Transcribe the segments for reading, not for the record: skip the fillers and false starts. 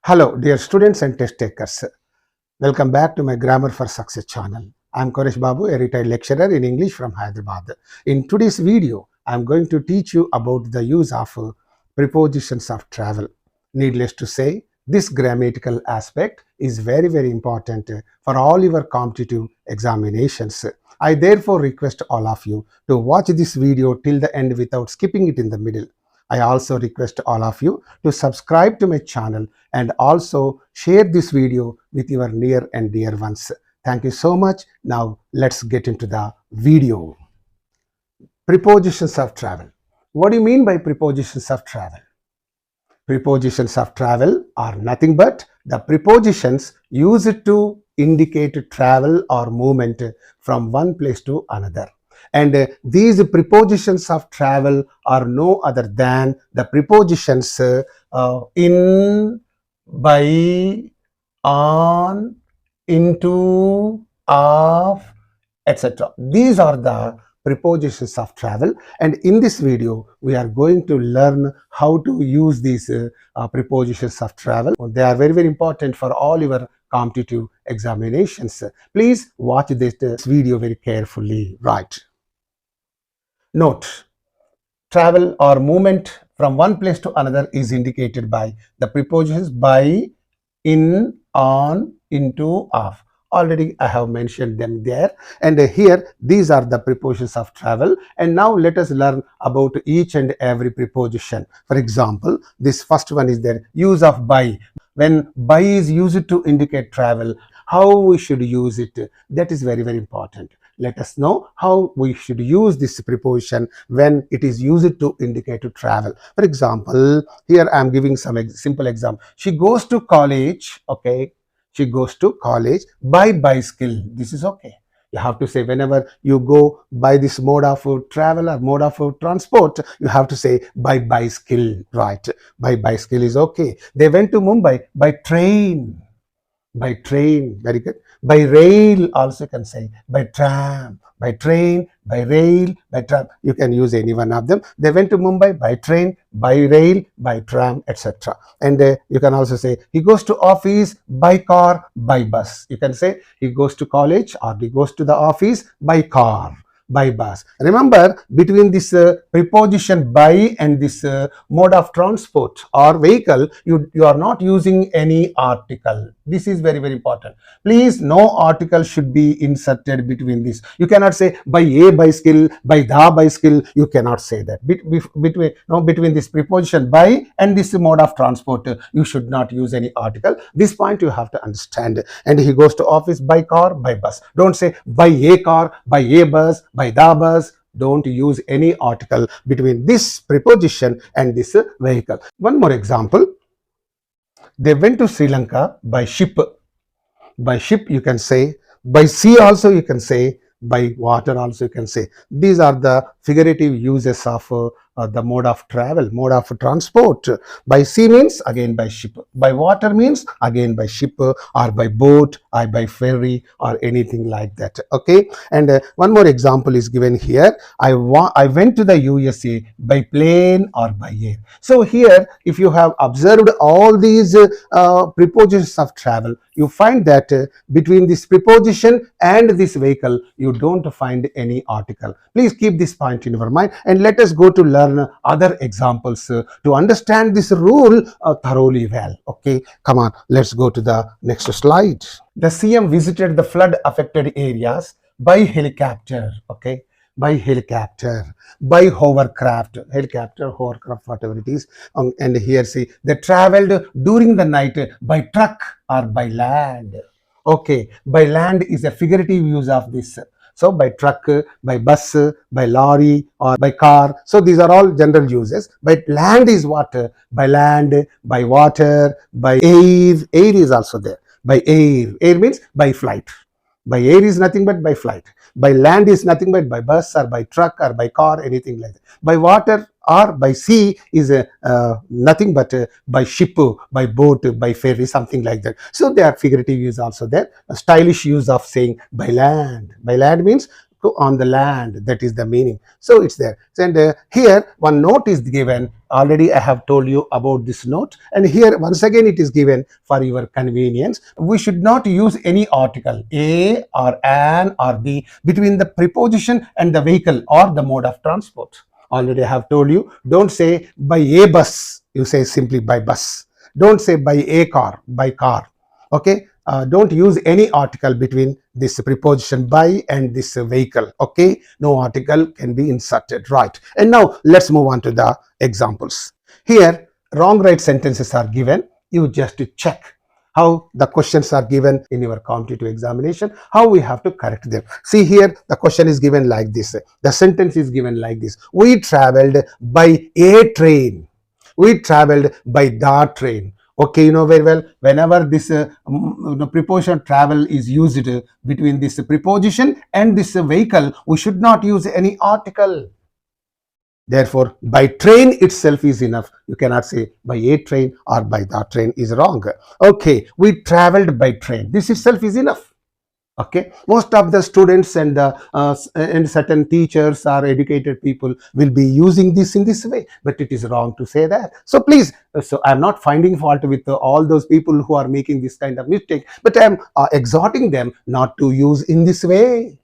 Hello, dear students and test takers. Welcome back to my Grammar for Success channel. I am Koresh Babu, a retired lecturer in English from Hyderabad. In today's video, I am going to teach you about the use of prepositions of travel. Needless to say, this grammatical aspect is very important for all your competitive examinations. I therefore request all of you to watch this video till the end without skipping it in the middle. I also request all of you to subscribe to my channel and also share this video with your near and dear ones. Thank you so much. Now let's get into the video. Prepositions of travel. What do you mean by prepositions of travel? Prepositions of travel are nothing but the prepositions used to indicate travel or movement from one place to another. And these prepositions of travel are no other than the prepositions in, by, on, into, of, etc. These are the prepositions of travel, and in this video we are going to learn how to use these prepositions of travel. They are very important for all your competitive examinations. Please watch this video very carefully. Right. Note, travel or movement from one place to another is indicated by the prepositions by, in, on, into, of. Already I have mentioned them there, and here these are the prepositions of travel. And now let us learn about each and every preposition. For example, this first one is there, use of by. When by is used to indicate travel, how we should use it, that is very important. Let us know how we should use this preposition when it is used to indicate to travel. For example, here I am giving some simple example. She goes to college, okay? She goes to college by bicycle. This is okay. You have to say whenever you go by this mode of travel or mode of transport, you have to say by bicycle, right? By bicycle is okay. They went to Mumbai by train. By train, very good. By rail also you can say, by tram, by train, by rail, by tram. You can use any one of them. They went to Mumbai by train, by rail, by tram, etc. And you can also say he goes to office by car, by bus. You can say he goes to college or he goes to the office by car, by bus. Remember, between this preposition by and this mode of transport or vehicle, you are not using any article. This is very important. Please, no article should be inserted between this. You cannot say by a bicycle, by the bicycle. You cannot say that. Between this preposition by and this mode of transport, you should not use any article. This point you have to understand. And he goes to office by car, by bus. Don't say by a car, by a bus, by the bus. Don't use any article between this preposition and this vehicle. One more example. They went to Sri Lanka by ship. By ship you can say, by sea also you can say, by water also you can say. These are the figurative uses of the mode of travel, mode of transport. By sea means again by ship. By water means again by ship or by boat or by ferry or anything like that. Okay. And one more example is given here. I went to the USA by plane or by air. So here, if you have observed all these prepositions of travel, you find that between this preposition and this vehicle, you don't find any article. Please keep this point in your mind, and let us go to learn other examples to understand this rule thoroughly well. Okay, come on, let's go to the next slide. The CM visited the flood affected areas by helicopter. Okay, by helicopter, by hovercraft, helicopter, hovercraft, whatever it is. And here see, they traveled during the night by truck or by land. Okay, by land is a figurative use of this. So by truck, by bus, by lorry or by car. So these are all general uses. But land is what? By land, by water, by air. Air is also there. By air. Air means by flight. By air is nothing but by flight. By land is nothing but by bus or by truck or by car, anything like that. By water or by sea is nothing but by ship, by boat, by ferry, something like that. So there are figurative use also there. A stylish use of saying by land. By land means on the land. That is the meaning. So it's there. And here one note is given. Already I have told you about this note, and here once again it is given for your convenience. We should not use any article a or an or the between the preposition and the vehicle or the mode of transport. Already I have told you, don't say by a bus, you say simply by bus. Don't say by a car, by car. Okay, don't use any article between this preposition by and this vehicle. Okay, no article can be inserted, right? And now let's move on to the examples. Here wrong right sentences are given. You just check how the questions are given in your competitive examination, how we have to correct them. See, here the question is given like this, the sentence is given like this: we traveled by a train, we traveled by the train. Okay, you know very well, whenever this preposition travel is used between this preposition and this vehicle, we should not use any article. Therefore, by train itself is enough. You cannot say by a train or by the train is wrong. Okay, we traveled by train. This itself is enough. Okay, most of the students and certain teachers or educated people will be using this in this way, but it is wrong to say that. So please, so I'm not finding fault with all those people who are making this kind of mistake, but I'm exhorting them not to use in this way.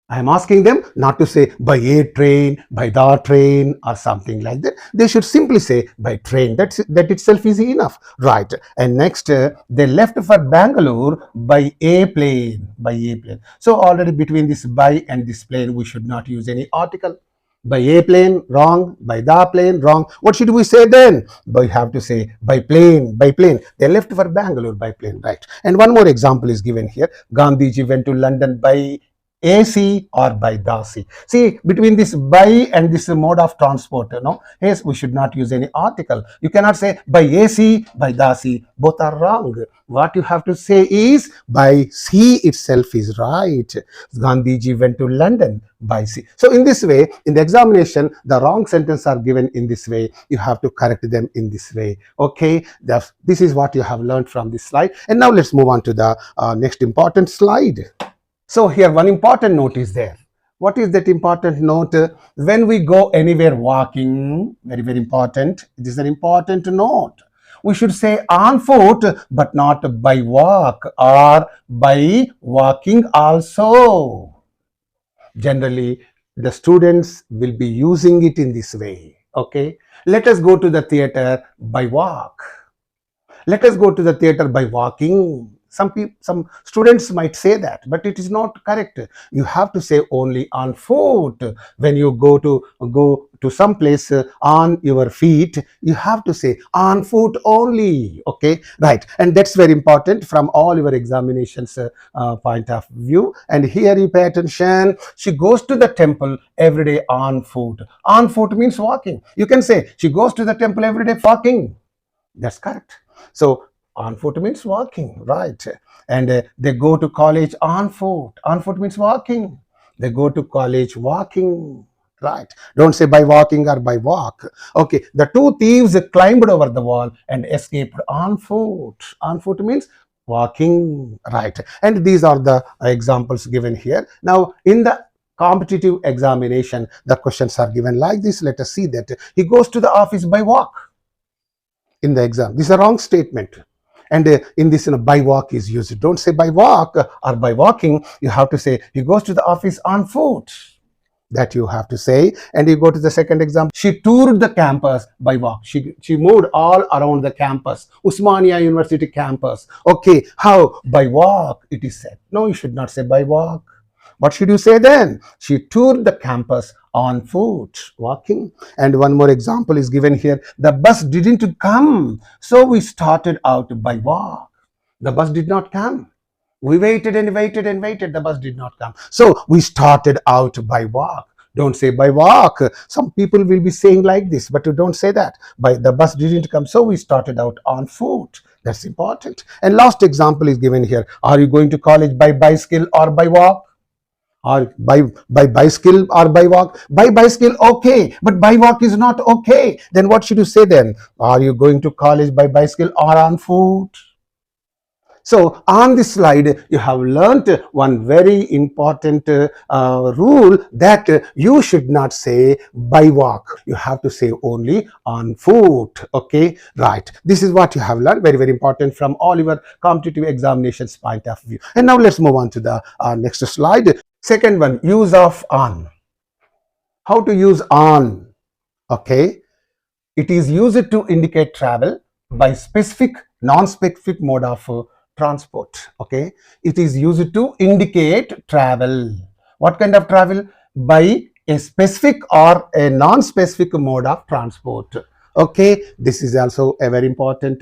I am asking them not to say by a train, by the train or something like that. They should simply say by train. That itself is enough. Right. And next, they left for Bangalore by a plane. By a plane. So already between this by and this plane, we should not use any article. By a plane, wrong. By the plane, wrong. What should we say then? We have to say by plane, by plane. They left for Bangalore by plane, right? And one more example is given here. Gandhiji went to London by AC or by the sea. See, between this by and this mode of transport, yes, we should not use any article. You cannot say by AC, by the sea. Both are wrong. What you have to say is by sea itself is right. Gandhiji went to London by sea. So in this way, in the examination, the wrong sentences are given in this way. You have to correct them in this way. Okay, this is what you have learned from this slide. And now let's move on to the next important slide. So here one important note is there. What is that important note? When we go anywhere walking, very, very important. It is an important note. We should say on foot, but not by walk or by walking also. Generally, the students will be using it in this way. Okay, let us go to the theater by walk. Let us go to the theater by walking. Some students might say that, but it is not correct. You have to say only on foot. When you go to some place on your feet, you have to say on foot only. Okay, right? And that's very important from all your examinations point of view. And here you pay attention. She goes to the temple every day on foot. On foot means walking. You can say she goes to the temple every day walking. That's correct. So on foot means walking, right? And they go to college on foot. On foot means walking. They go to college walking, right? Don't say by walking or by walk. Okay, the two thieves climbed over the wall and escaped on foot. On foot means walking, right? And these are the examples given here. Now, in the competitive examination, the questions are given like this. Let us see that. He goes to the office by walk. In the exam, this is a wrong statement. And in this, by walk is used. Don't say by walk or by walking. You have to say he goes to the office on foot. That you have to say. And you go to the second example. She toured the campus by walk. She moved all around the campus, Usmania University campus. Okay, how? By walk, it is said. No, you should not say by walk. What should you say then? She toured the campus on foot, walking. And one more example is given here. The bus didn't come, so we started out by walk. The bus did not come. We waited and waited and waited. The bus did not come. So we started out by walk. Don't say by walk. Some people will be saying like this, but you don't say that. By the bus didn't come, so we started out on foot. That's important. And last example is given here. Are you going to college by bicycle or by walk? Or by bicycle or by walk? By bicycle, okay, but by walk is not okay. Then what should you say then? Are you going to college by bicycle or on foot? So on this slide, you have learnt one very important rule that you should not say by walk. You have to say only on foot. Okay, right. This is what you have learned. Very, very important from all your competitive examinations point of view. And now let's move on to the next slide. Second one, use of on. How to use on? Okay. It is used to indicate travel by specific, non-specific mode of transport. Okay, it is used to indicate travel. What kind of travel? By a specific or a non-specific mode of transport. Okay, this is also a very important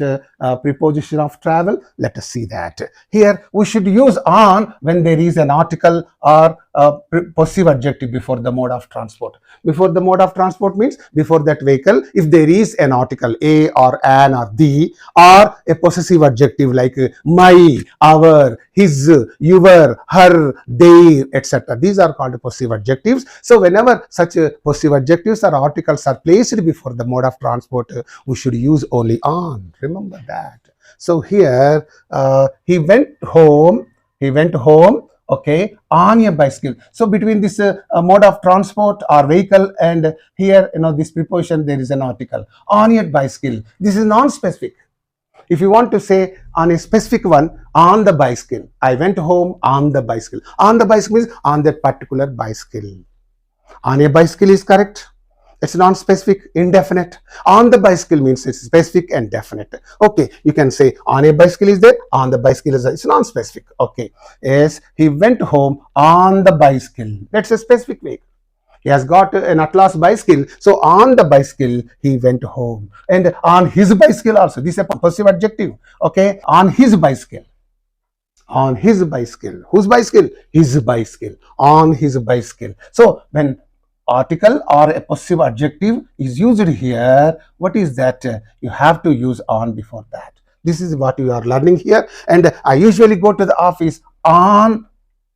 preposition of travel. Let us see that. Here we should use on when there is an article or a possessive adjective before the mode of transport. Before the mode of transport means before that vehicle, if there is an article a or an or the, or a possessive adjective like my, our, his, your, her, their, etc. These are called possessive adjectives. So whenever such possessive adjectives or articles are placed before the mode of transport, we should use only on. Remember that. So here he went home. Okay, on a bicycle. So between this mode of transport or vehicle and here, this preposition, there is an article on a bicycle. This is non-specific. If you want to say on a specific one, on the bicycle, I went home on the bicycle. On the bicycle means on that particular bicycle. On a bicycle is correct. It's non-specific, indefinite. On the bicycle means it's specific and definite. Okay, you can say on a bicycle is there, on the bicycle is there. It's non-specific. Okay, yes, he went home on the bicycle. That's a specific vehicle. He has got an Atlas bicycle. So on the bicycle, he went home. And on his bicycle also. This is a possessive adjective. Okay, on his bicycle. On his bicycle. Whose bicycle? His bicycle. On his bicycle. So when article or a possessive adjective is used here, what is that? You have to use on before that. This is what you are learning here. And I usually go to the office on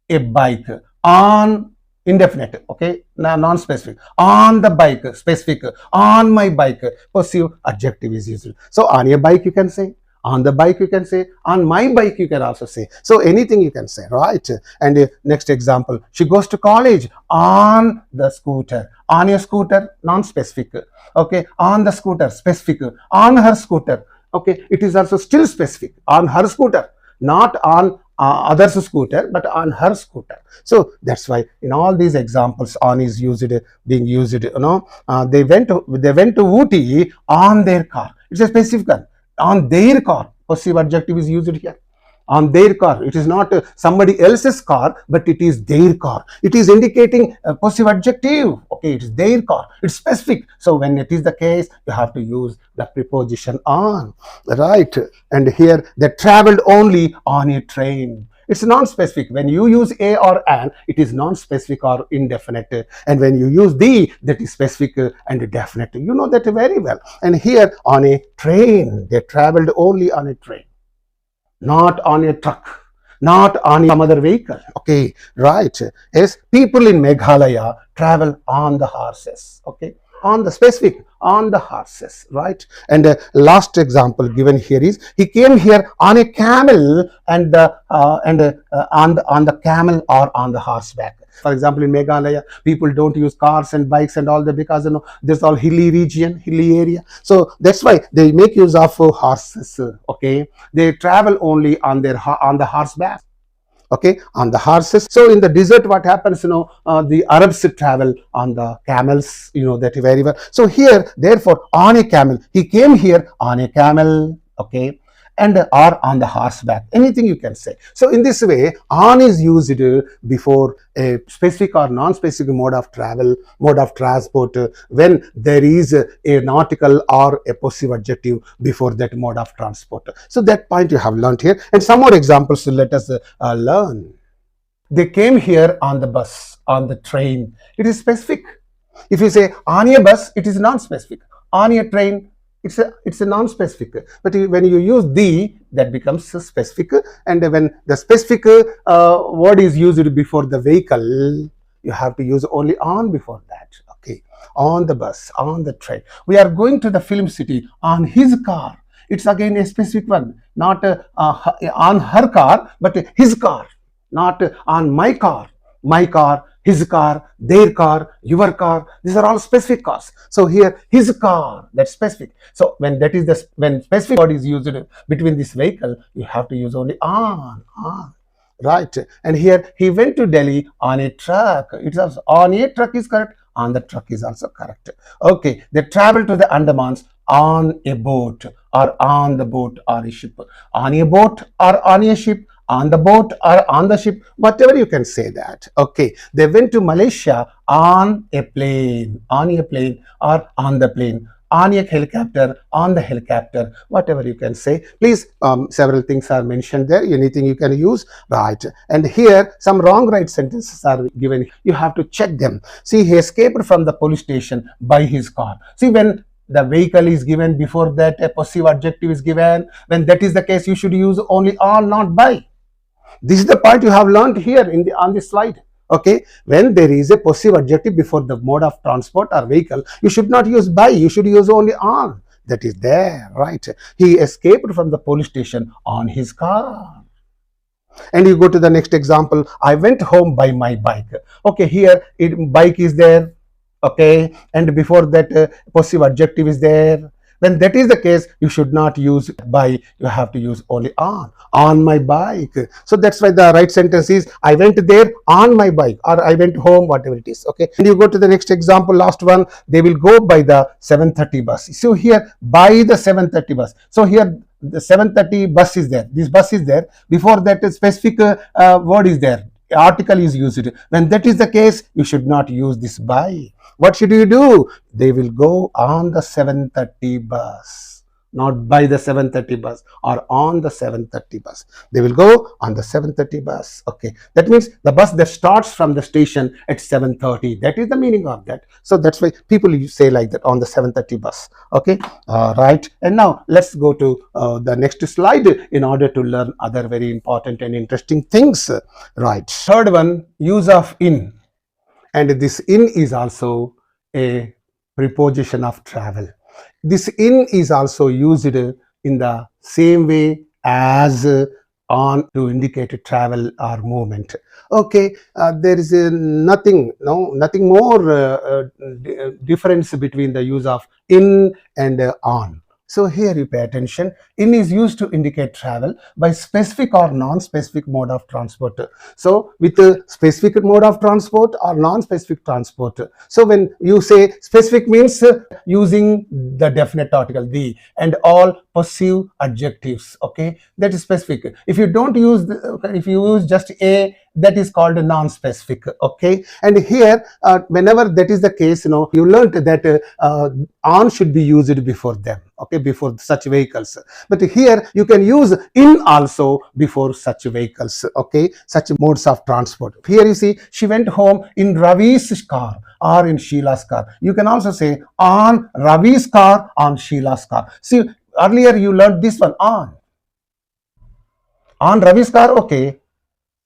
a bike, on indefinite, okay, non-specific, on the bike, specific, on my bike, possessive adjective is used. So on a bike you can say, on the bike you can say, on my bike you can also say. So anything you can say, right? And next example, she goes to college on the scooter. On a scooter, non-specific. Okay, on the scooter, specific. On her scooter. Okay, it is also still specific. On her scooter, not on others scooter, but on her scooter. So that's why in all these examples on is being used. They went to Ooty on their car. It's a specific one. On their car, possessive adjective is used here. On their car, it is not somebody else's car, but it is their car. It is indicating a possessive adjective. Okay, it is their car. It's specific. So when it is the case, you have to use the preposition on, right? And here they traveled only on a train. It's non-specific. When you use a or an, it is non-specific or indefinite. And when you use the, that is specific and definite. You know that very well. And here on a train, they traveled only on a train, not on a truck, not on some other vehicle. Okay, right. Yes, people in Meghalaya travel on the horses. Okay, on the specific, on the horses, right? And last example given here is he came here on a camel and on the camel or on the horseback. For example, in Meghalaya, people don't use cars and bikes and all that because there's all hilly region, hilly area. So that's why they make use of horses. Okay, they travel only on the horseback. Okay, on the horses. So in the desert, what happens? The Arabs travel on the camels. That very well. So here, therefore, on a camel, he came here on a camel. Okay, and or on the horseback. Anything you can say. So in this way, on is used before a specific or non-specific mode of travel, mode of transport, when there is an article or a possessive adjective before that mode of transport. So that point you have learned here. And some more examples to let us learn. They came here on the bus, on the train. It is specific. If you say on a bus, it is non-specific. On a train, it's a non-specific, but when you use the, that becomes specific. And when the specific word is used before the vehicle, you have to use only on before that. Okay, on the bus, on the train. We are going to the film city on his car. It's again a specific one, not on her car, but his car, not on my car, his car, their car, your car. These are all specific cars. So here, his car, that's specific. So when that is the when specific word is used between this vehicle, you have to use only on. Right. And here he went to Delhi on a truck. It's also on a truck is correct. On the truck is also correct. Okay. They traveled to the Andamans on a boat or on the boat or a ship. On a boat or on a ship. On the boat or on the ship, whatever you can say that. Okay. They went to Malaysia on a plane or on the plane. On a helicopter, on the helicopter, whatever you can say. Please, several things are mentioned there. Anything you can use, right? And here, some wrong right sentences are given. You have to check them. See, he escaped from the police station by his car. See, when the vehicle is given, before that a possessive adjective is given. When that is the case, you should use only on, not by. This is the point you have learned here on this slide. Okay, when there is a possessive adjective before the mode of transport or vehicle, you should not use by, you should use only on. That is there, right? He escaped from the police station on his car. And you go to the next example. I went home by my bike. Okay, here bike is there. Okay, and before that possessive adjective is there. When that is the case, you should not use by, you have to use only on my bike. So that's why the right sentence is, I went there on my bike, or I went home, whatever it is. Okay, and you go to the next example, last one. They will go by the 7:30 bus. So here, by the 7:30 bus. So here, the 7:30 bus is there. This bus is there. Before that, a specific word is there. Article is used. When that is the case, you should not use this by. What should you do? They will go on the 7:30 bus, not by the 7:30 bus or on the 7:30 bus. They will go on the 7:30 bus. Okay, that means the bus that starts from the station at 7:30. That is the meaning of that. So that's why people say like that, on the 7:30 bus. Okay, right. And now let's go to the next slide in order to learn other very important and interesting things. Right. Third one, use of in. And this in is also a preposition of travel. This in is also used in the same way as on to indicate travel or movement. Okay, there is nothing more difference between the use of in and on. So here you pay attention. In is used to indicate travel by specific or non-specific mode of transport. So with a specific mode of transport or non-specific transport. So when you say specific means using the definite article the and all possessive adjectives. Okay, that is specific. If you don't use if you use just a, that is called a non-specific. Okay, and here whenever that is the case, you learned that on should be used before them. Okay, before such vehicles. But here you can use in also before such vehicles. Okay, such modes of transport. Here you see, she went home in Ravi's car or in Sheila's car. You can also say on Ravi's car, on Sheila's car. See, earlier you learned this one, on Ravi's car. Okay,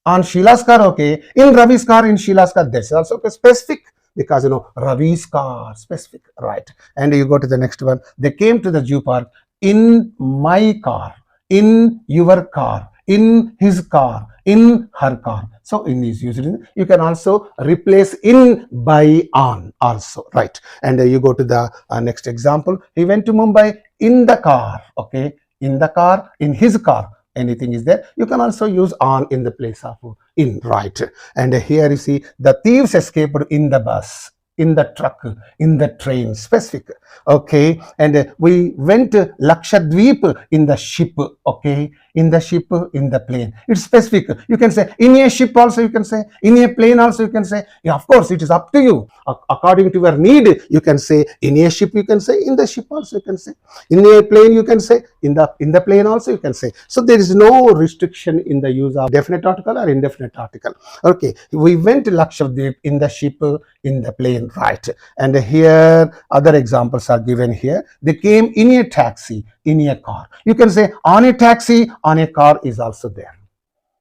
on Sheila's car. Okay, in Ravi's car, in Sheila's car. That's also specific, because Ravi's car, specific, right? And you go to the next one. They came to the zoo park in my car, in your car, in his car, in her car. So in is used. You can also replace in by on also, right? And you go to the next example. He went to Mumbai in the car. Okay, in the car, in his car. Anything is there, you can also use on in the place of in, right? And here you see, the thieves escaped in the bus, in the truck, in the train, specific. Okay, and we went to Lakshadweep in the ship. Okay, in the ship, in the plane. It's specific. You can say in a ship also, you can say in a plane also, you can say. Yeah, of course, it is up to you. According to your need, you can say in a ship, you can say in the ship also, you can say in a plane, you can say in the plane also, you can say. So there is no restriction in the use of definite article or indefinite article. Okay, we went to Lakshadweep in the ship, in the plane, right? And here other examples are given here. They came in a taxi, in a car. You can say on a taxi, on a car is also there.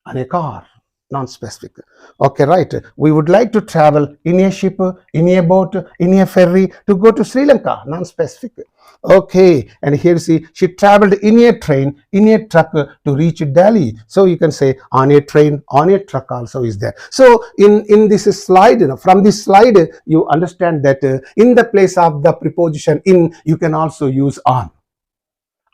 On a car, non-specific. Okay, right. We would like to travel in a ship, in a boat, in a ferry to go to Sri Lanka, non-specific. Okay, and here see, she traveled in a train, in a truck to reach Delhi. So you can say on a train, on a truck also is there. So in this slide, from this slide, you understand that in the place of the preposition in, you can also use on.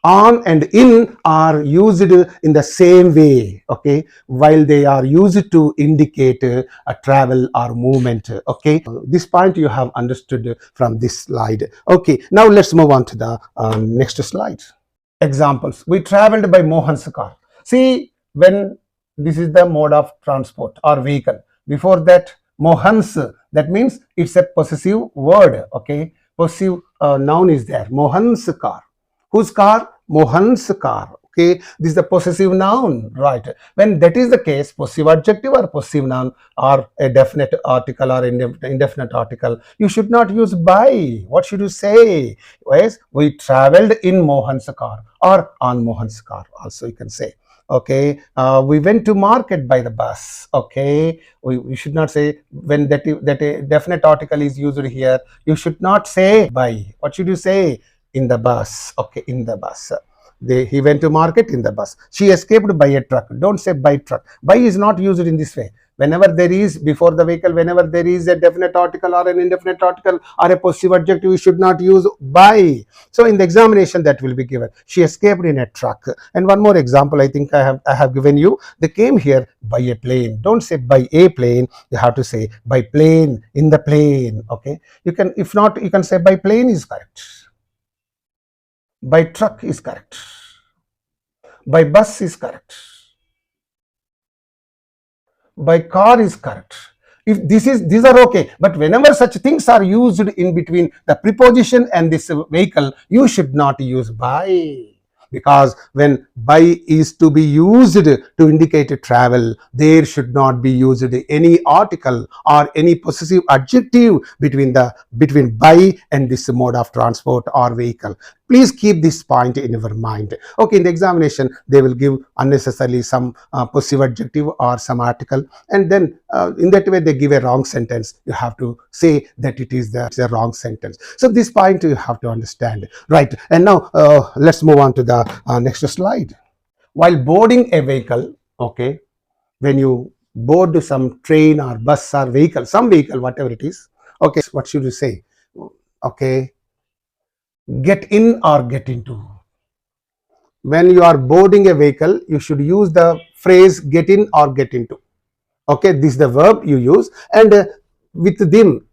On and in are used in the same way, okay, while they are used to indicate a travel or movement, okay. This point you have understood from this slide. Okay, now let's move on to the next slide. Examples. We traveled by Mohan's car. See, when this is the mode of transport or vehicle, before that Mohan's, that means it's a possessive word, okay. Possessive noun is there. Mohan's car. Whose car? Mohan's car. Okay, this is the possessive noun, right? When that is the case, possessive adjective or possessive noun or a definite article or indefinite article, you should not use by. What should you say? Yes, we traveled in Mohan's car or on Mohan's car also you can say. Okay, we went to market by the bus. Okay, we should not say when that a definite article is used here, you should not say by. What should you say? In the bus. Okay, in the bus. He went to market in the bus. She escaped by a truck. Don't say by truck. By is not used in this way. Whenever there is before the vehicle, whenever there is a definite article or an indefinite article or a possessive adjective, you should not use by. So in the examination that will be given, she escaped in a truck. And one more example, I think I have given you. They came here by a plane. Don't say by a plane. You have to say by plane, in the plane. Okay. You can, if not, you can say by plane is correct. By truck is correct. By bus is correct. By car is correct. If these are okay, but whenever such things are used in between the preposition and this vehicle, you should not use by. Because when by is to be used to indicate travel, there should not be used any article or any possessive adjective between by and this mode of transport or vehicle. Please keep this point in your mind. Okay, in the examination, they will give unnecessarily some possessive adjective or some article, and then in that way they give a wrong sentence. You have to say that it's a wrong sentence. So this point you have to understand, right? And now let's move on to the next slide. While boarding a vehicle, okay, when you board some train or bus or vehicle, some vehicle, whatever it is, okay, what should you say? Okay, get in or get into. When you are boarding a vehicle, you should use the phrase get in or get into. Okay, this is the verb you use, and with them,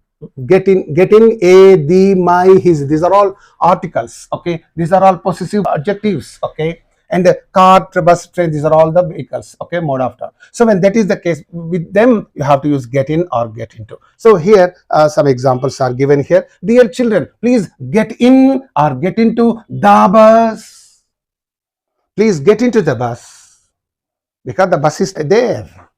get in, a, the, my, his, these are all articles. Okay, these are all possessive adjectives. Okay, and car, bus, train, these are all the vehicles. Okay, mode of transport. So when that is the case, with them you have to use get in or get into. So here some examples are given here. Dear children, please get in or get into the bus. Please get into the bus because the bus is there.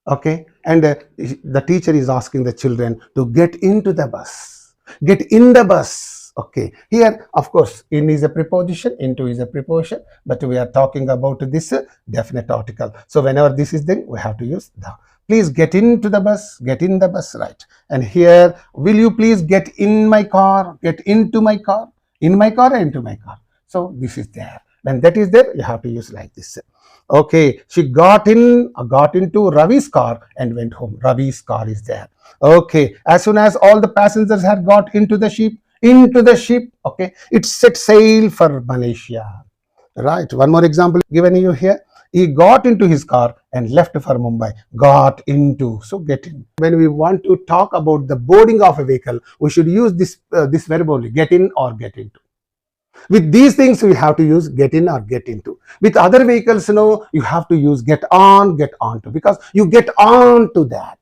Okay, and the teacher is asking the children to get into the bus, get in the bus. Okay, here of course in is a preposition, into is a preposition, but we are talking about this definite article. So whenever this is then we have to use the. Please get into the bus, get in the bus, right? And here, will you please get in my car, get into my car, in my car, into my car. So this is there. When that is there, you have to use like this. Okay, she got into Ravi's car and went home. Ravi's car is there. Okay, as soon as all the passengers had got into the ship, okay, it set sail for Malaysia. Right, one more example given you here. He got into his car and left for Mumbai. Got into, so get in. When we want to talk about the boarding of a vehicle, we should use this verb only, get in or get into. With these things, we have to use get in or get into. With other vehicles, you have to use get on, get onto, because you get on to that.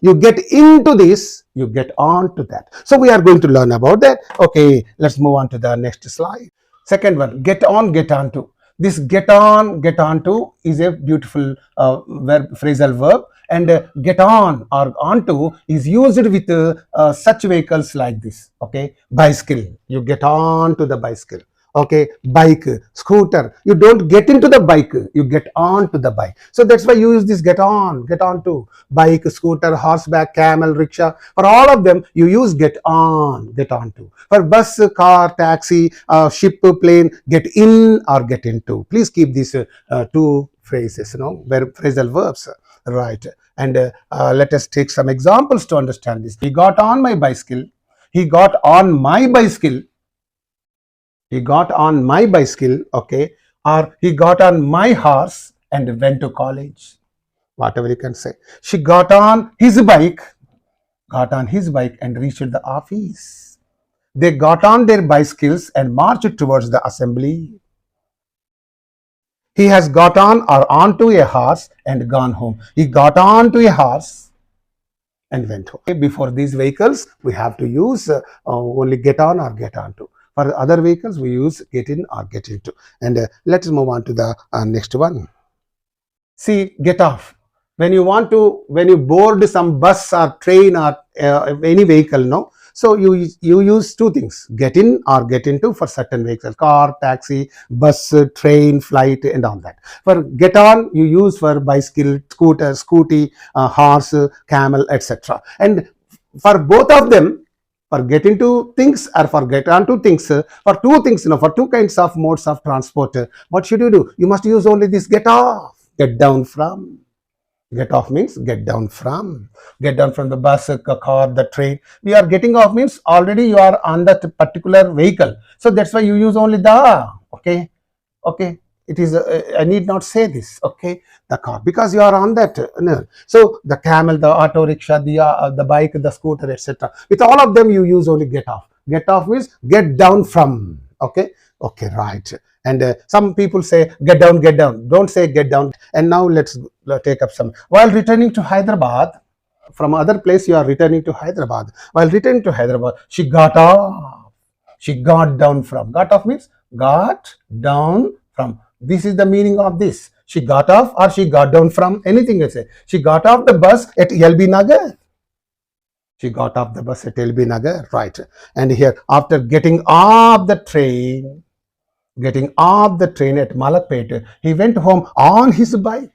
You get into this, you get on to that. So we are going to learn about that. Okay, let's move on to the next slide. Second one, get on, get onto. This get on, get onto is a beautiful phrasal verb, and get on or onto is used with such vehicles like this. Okay, bicycle. You get on to the bicycle. Okay, bike, scooter. You don't get into the bike, you get on to the bike. So that's why you use this get on to. Bike, scooter, horseback, camel, rickshaw. For all of them, you use get on to. For bus, car, taxi, ship, plane, get in or get into. Please keep these two phrases, phrasal verbs, right? And let us take some examples to understand this. He got on my bicycle. He got on my bicycle. He got on my bicycle, okay, or he got on my horse and went to college. Whatever you can say. She got on his bike and reached the office. They got on their bicycles and marched towards the assembly. He has got on or onto a horse and gone home. He got on to a horse and went home. Before these vehicles, we have to use only get on or get onto. For other vehicles, we use get in or get into. And let us move on to the next one. See, get off. When you board some bus or train or any vehicle, no? So you use two things, get in or get into for certain vehicles, car, taxi, bus, train, flight, and all that. For get on, you use for bicycle, scooter, scooty, horse, camel, etc. And for both of them, for get into things or for get onto things, for two things, for two kinds of modes of transport, what should you do? You must use only this get off, get down from. Get off means get down from. Get down from the bus, car, the train. We are getting off means already you are on that particular vehicle. So that's why you use only the. Okay. It is. I need not say this. Okay. The car, because you are on that. So the camel, the auto rickshaw, the bike, the scooter, etc. With all of them, you use only get off. Get off means get down from. Okay. Right. And some people say get down. Don't say get down. And now let's take up some. While returning to Hyderabad, from other place you are returning to Hyderabad. While returning to Hyderabad, she got off. She got down from. Got off means got down from. This is the meaning of this. She got off or she got down from, anything you say. She got off the bus at LB Nagar. She got off the bus at LB Nagar. Right. And here, after getting off the train at Malakpet, he went home on his bike.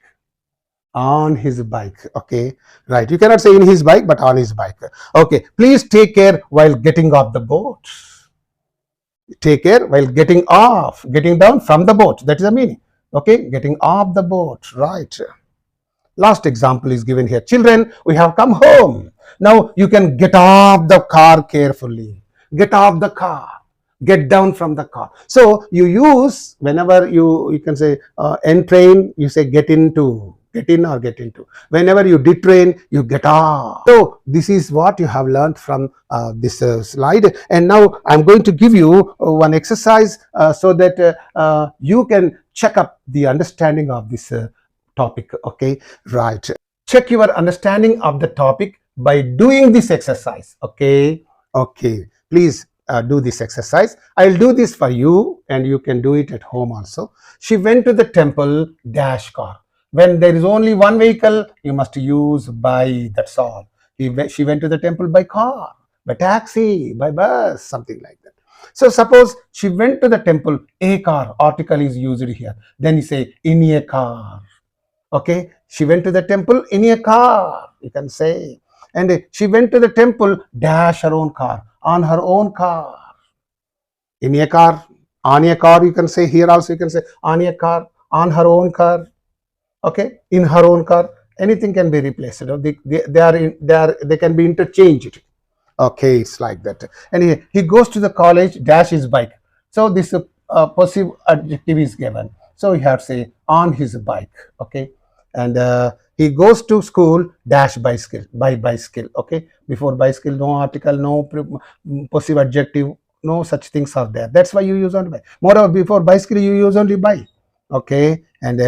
Okay, right. You cannot say in his bike, but on his bike. Okay, please take care while getting off the boat. Take care while getting down from the boat. That is the meaning. Okay, getting off the boat. Right. Last example is given here. Children, we have come home. Now you can get off the car carefully. Get off the car. Get down from the car. So you use, whenever you can say entrain, you say get into. Get in or get into. Whenever you detrain, you get off. So this is what you have learned from this slide. And now I'm going to give you one exercise so that you can check up the understanding of this topic. Okay, right. Check your understanding of the topic by doing this exercise. Okay. Please do this exercise. I'll do this for you and you can do it at home also. She went to the temple dash car. When there is only one vehicle, you must use by, that's all. She went to the temple by car, by taxi, by bus, something like that. So suppose she went to the temple, a car, article is used here. Then you say in a car. Okay, she went to the temple in a car, you can say. And she went to the temple dash her own car, on her own car. In a car, on a car, you can say. Here also you can say on a car, on her own car. Okay, in her own car, anything can be replaced. They can be interchanged. Okay, it's like that. And he goes to the college, dash his bike. So this possessive adjective is given. So you have to say on his bike. Okay, and he goes to school, dash bicycle, by bicycle. Okay, before bicycle, no article, no possessive adjective, no such things are there. That's why you use only by. Moreover, before bicycle, you use only by. Okay, and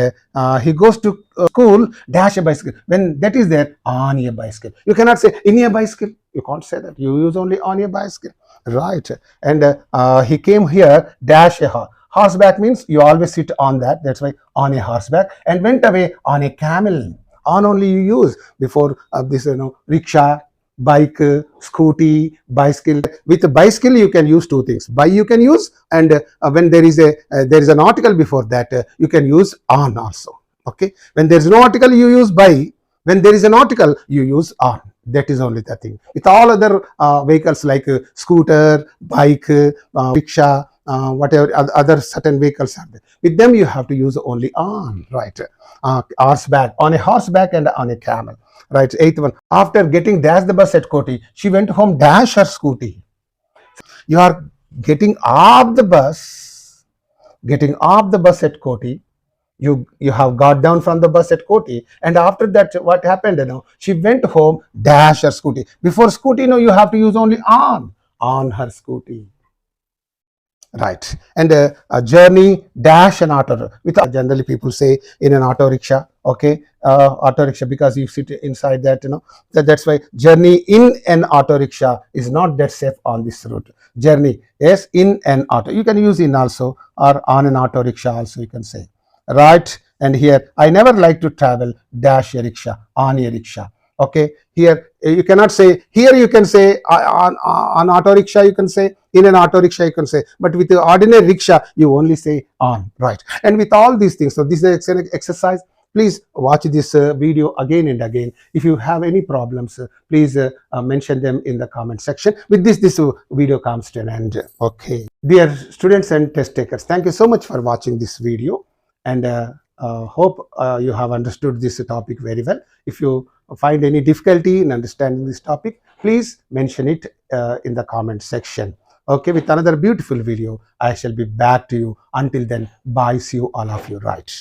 he goes to school, dash a bicycle. When that is there, on a bicycle. You cannot say in a bicycle. You can't say that. You use only on a bicycle. Right. And he came here, dash a horse. Horseback means you always sit on that. That's why on a horseback. And went away on a camel. On only you use before this, rickshaw, bike, scooty, bicycle. With a bicycle you can use two things: by you can use, and when there is an article before that, you can use on also. Okay, when there is no article you use by, when there is an article you use on. That is only the thing. With all other vehicles like scooter, bike, rickshaw, whatever other certain vehicles are there, with them you have to use only on, right? Horseback, on a horseback and on a camel, right? Eighth one, after getting dash the bus at Koti, she went home dash her scooty. You are getting off the bus, at Koti. You have got down from the bus at Koti, and after that what happened, she went home dash her scooty. Before scooty, you have to use only on her scooty, right? And a journey dash an auto, with generally people say in an auto rickshaw. Okay, auto rickshaw, because you sit inside that, that's why journey in an auto rickshaw is not that safe on this route. Journey, yes, in an auto, you can use in also, or on an auto rickshaw also you can say, right? And here, I never like to travel dash a rickshaw, on a rickshaw. Okay, here you cannot say, here you can say on auto rickshaw you can say, in an auto rickshaw you can say, but with the ordinary rickshaw you only say on, right? And with all these things, so this is an exercise. Please watch this video again and again. If you have any problems, please mention them in the comment section. With this video comes to an end. Okay, dear students and test takers, thank you so much for watching this video, and hope you have understood this topic very well. If you find any difficulty in understanding this topic, please mention it in the comment section. Okay, with another beautiful video, I shall be back to you. Until then, bye. See you all of you, right?